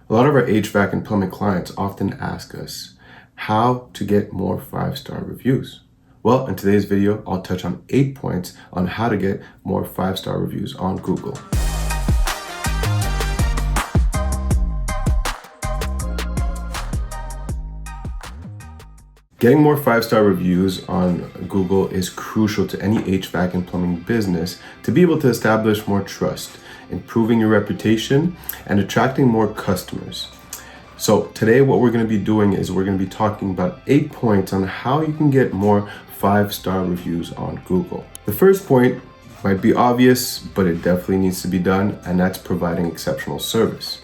A lot of our HVAC and plumbing clients often ask us how to get more 5-star reviews. Well, in today's video, I'll touch on 8 points on how to get more 5-star reviews on Google. Getting more 5-star reviews on Google is crucial to any HVAC and plumbing business to be able to establish more trust, improving your reputation, and attracting more customers. So today what we're going to be doing is we're going to be talking about 8 points on how you can get more 5-star reviews on Google. The first point might be obvious, but it definitely needs to be done, and that's providing exceptional service.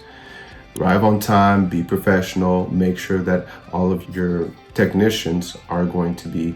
Arrive on time, be professional, make sure that all of your technicians are going to be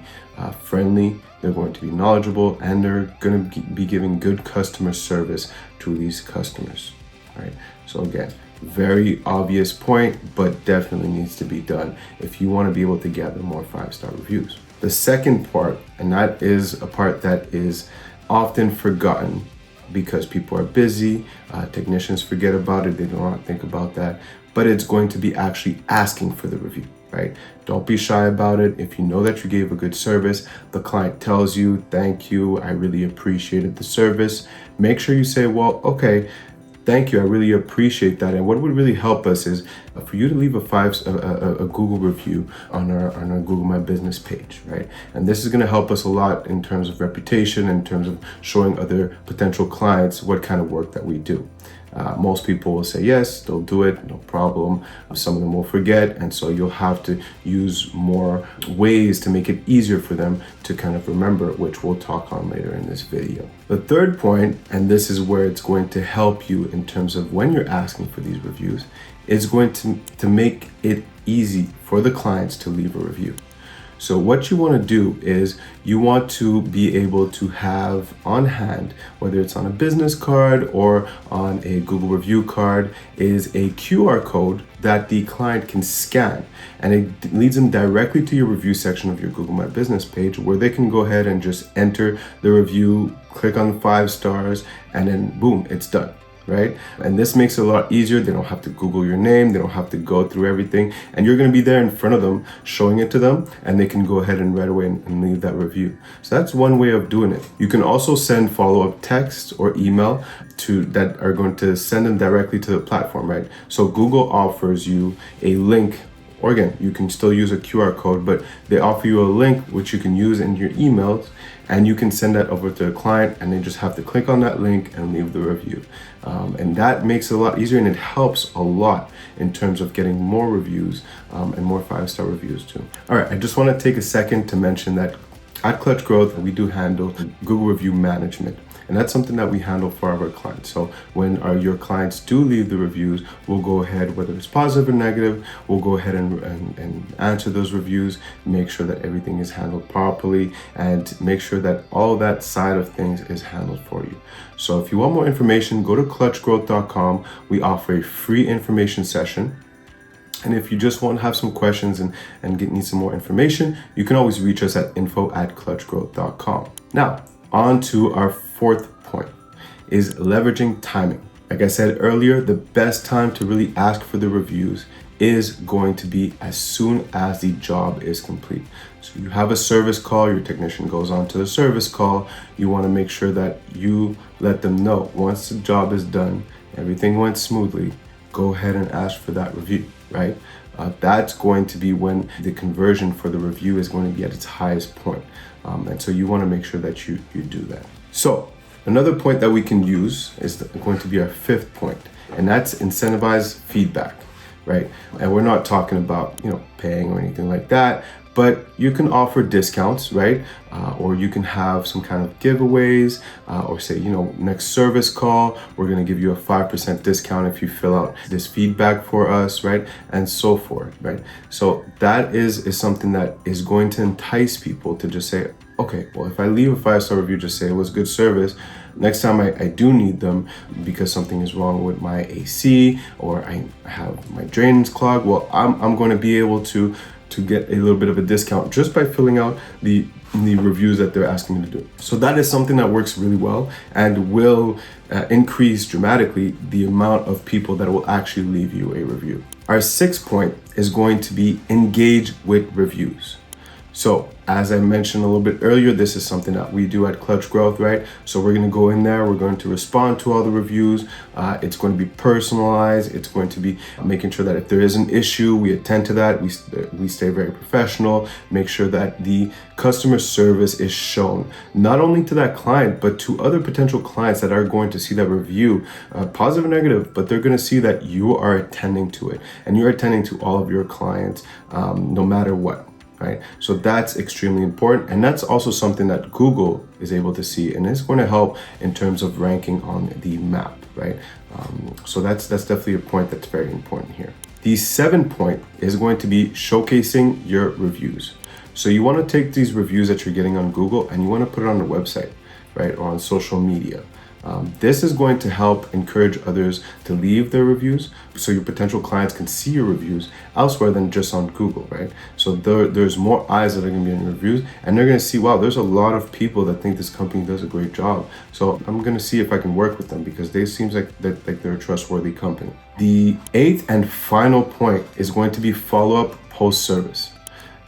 friendly, they're going to be knowledgeable, and they're going to be giving good customer service to these customers. All right. So again, very obvious point, but definitely needs to be done if you want to be able to gather more 5-star reviews. The second part, and that is a part that is often forgotten because people are busy, technicians forget about it, they do not think about that, but it's going to be actually asking for the review, right? Don't be shy about it. If you know that you gave a good service, the client tells you, thank you, I really appreciated the service. Make sure you say, well, okay, thank you, I really appreciate that. And what would really help us is for you to leave a Google review on our Google My Business page, right? And this is going to help us a lot in terms of reputation, in terms of showing other potential clients what kind of work that we do. Most people will say yes, they'll do it, no problem. Some of them will forget, and so you'll have to use more ways to make it easier for them to kind of remember, which we'll talk on later in this video. The third point, and this is where it's going to help you in terms of when you're asking for these reviews, is going to make it easy for the clients to leave a review. So what you want to do is you want to be able to have on hand, whether it's on a business card or on a Google review card, is a QR code that the client can scan, and it leads them directly to your review section of your Google My Business page, where they can go ahead and just enter the review, click on 5 stars, and then boom, it's done. Right? And this makes it a lot easier. They don't have to Google your name. They don't have to go through everything. And you're going to be there in front of them, showing it to them, and they can go ahead and right away and leave that review. So that's one way of doing it. You can also send follow-up text or email that are going to send them directly to the platform, right? So Google offers you a link, or again, you can still use a QR code, but they offer you a link which you can use in your emails, and you can send that over to the client, and they just have to click on that link and leave the review. And that makes it a lot easier, and it helps a lot in terms of getting more reviews and more 5-star reviews too. All right, I just want to take a second to mention that at Klutch Growth, we do handle Google review management. And that's something that we handle for our clients. So when your clients do leave the reviews, we'll go ahead, whether it's positive or negative, we'll go ahead and answer those reviews, make sure that everything is handled properly, and make sure that all that side of things is handled for you. So if you want more information, go to clutchgrowth.com. We offer a free information session. And if you just want to have some questions and need some more information, you can always reach us at info@clutchgrowth.com. Now, on to our fourth point, is leveraging timing. Like I said earlier, the best time to really ask for the reviews is going to be as soon as the job is complete. So you have a service call, your technician goes on to the service call, you want to make sure that you let them know once the job is done, everything went smoothly, go ahead and ask for that review, right? That's going to be when the conversion for the review is going to be at its highest point. And so you want to make sure that you do that. So another point that we can use is going to be our fifth point, and that's incentivize feedback, right? And we're not talking about, paying or anything like that, but you can offer discounts, right? Or you can have some kind of giveaways, or say, next service call, we're going to give you a 5% discount if you fill out this feedback for us, right? And so forth, right? So that is something that is going to entice people to just say, okay, well, if I leave a 5-star review, just say it was good service, next time I do need them because something is wrong with my AC or I have my drains clogged, well, I'm going to be able to get a little bit of a discount just by filling out the reviews that they're asking me to do. So that is something that works really well and will increase dramatically the amount of people that will actually leave you a review. Our sixth point is going to be engage with reviews. So as I mentioned a little bit earlier, this is something that we do at Klutch Growth, right? So we're going to go in there, we're going to respond to all the reviews. It's going to be personalized. It's going to be making sure that if there is an issue, we attend to that. We stay very professional, make sure that the customer service is shown, not only to that client, but to other potential clients that are going to see that review, positive or negative, but they're going to see that you are attending to it and you're attending to all of your clients, no matter what. Right? So that's extremely important. And that's also something that Google is able to see, and it's going to help in terms of ranking on the map, right? So that's definitely a point that's very important here. The seventh point is going to be showcasing your reviews. So you want to take these reviews that you're getting on Google and you want to put it on the website, right? Or on social media. This is going to help encourage others to leave their reviews so your potential clients can see your reviews elsewhere than just on Google, right? So there's more eyes that are going to be on your reviews and they're going to see, wow, there's a lot of people that think this company does a great job. So I'm going to see if I can work with them because they seems like they're a trustworthy company. The eighth and final point is going to be follow-up post-service.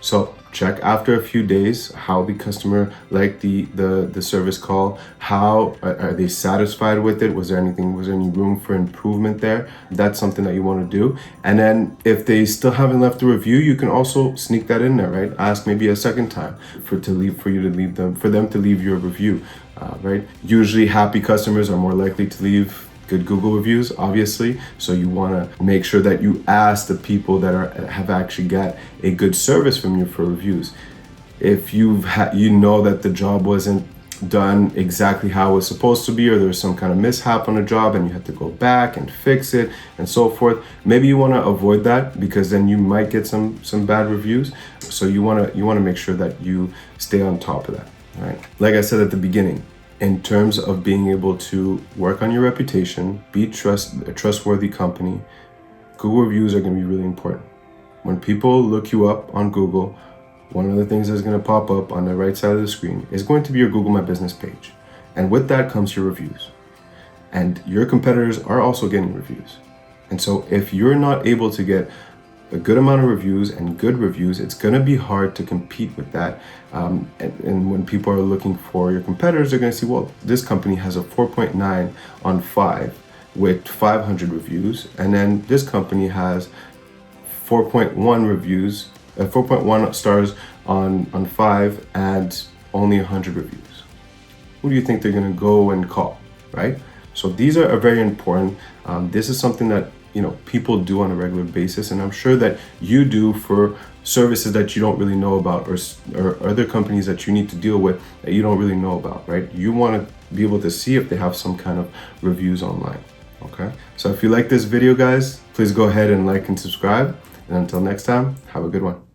So check after a few days how the customer liked the service call. How are they satisfied with it? Was there any room for improvement there? That's something that you want to do. And then if they still haven't left a review, you can also sneak that in there, right? Ask maybe a second time for them to leave your review, right? Usually happy customers are more likely to leave good Google reviews, obviously. So you want to make sure that you ask the people that have actually got a good service from you for reviews. If you know that the job wasn't done exactly how it was supposed to be, or there's some kind of mishap on a job and you have to go back and fix it and so forth, maybe you want to avoid that because then you might get some bad reviews. So you want to make sure that you stay on top of that, right? Like I said at the beginning, in terms of being able to work on your reputation, be a trustworthy company, Google reviews are going to be really important. When people look you up on Google, one of the things that's going to pop up on the right side of the screen is going to be your Google My Business page. And with that comes your reviews. And your competitors are also getting reviews. And so if you're not able to get a good amount of reviews and good reviews, it's going to be hard to compete with that. And when people are looking for your competitors, they're going to see, well, this company has a 4.9 on 5 with 500 reviews. And then this company has 4.1 reviews, 4.1 stars on 5 and only 100 reviews. Who do you think they're going to go and call, right? So these are very important. This is something that people do on a regular basis, and I'm sure that you do for services that you don't really know about or other companies that you need to deal with that you don't really know about, right? You want to be able to see if they have some kind of reviews online, okay? So if you like this video, guys, please go ahead and like and subscribe. And until next time, have a good one.